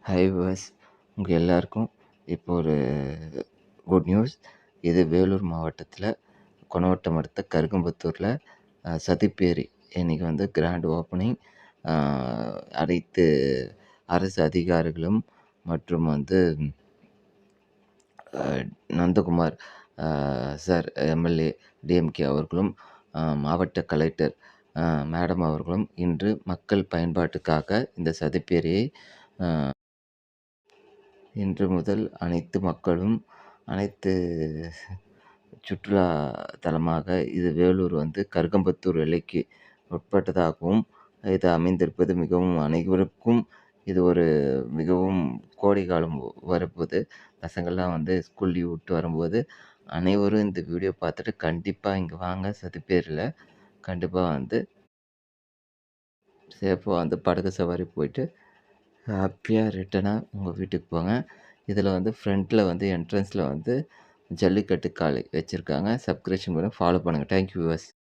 Hi viewers, உங்கள் எல்லாருக்கும் இப்போ ஒரு குட் நியூஸ். இது வேலூர் மாவட்டத்தில் கொணவட்டம் அடுத்த கருகம்பத்தூரில் சதிப்பேரி இன்றைக்கி வந்து கிராண்ட் ஓப்பனிங். அனைத்து அரசு அதிகாரிகளும் மற்றும் வந்து நந்தகுமார் சார் எம்எல்ஏ டிஎம்கே அவர்களும் மாவட்ட கலெக்டர் மேடம் அவர்களும் இன்று மக்கள் பயன்பாட்டுக்காக இந்த சதிப்பேரியை இன்று முதல் அனைத்து மக்களும் அனைத்து சுற்றுலா தலமாக இது வேலூர் வந்து கருகம்பத்தூர் எல்லைக்கு உட்பட்டதாகவும் இது அமைந்திருப்பது மிகவும் அனைவருக்கும் இது ஒரு மிகவும் கோடை காலம் வரப்போகுது. பசங்கள்லாம் வந்து ஸ்கூல் லீவ் விட்டு வரும்போது அனைவரும் இந்த வீடியோ பார்த்துட்டு கண்டிப்பாக இங்கே வாங்க. சதிப்பேரில் கண்டிப்பாக வந்து சேஃபாக வந்து படகு சவாரி போயிட்டு ஹாப்பியாக ரிட்டனாக உங்கள் வீட்டுக்கு போங்க. இதில் வந்து ஃப்ரண்ட்டில் வந்து என்ட்ரன்ஸில் வந்து ஜல்லிக்கட்டு காளை வச்சுருக்காங்க. சப்ஸ்கிரிப்ஷன் பண்ணி ஃபாலோ பண்ணுங்கள். Thank you viewers.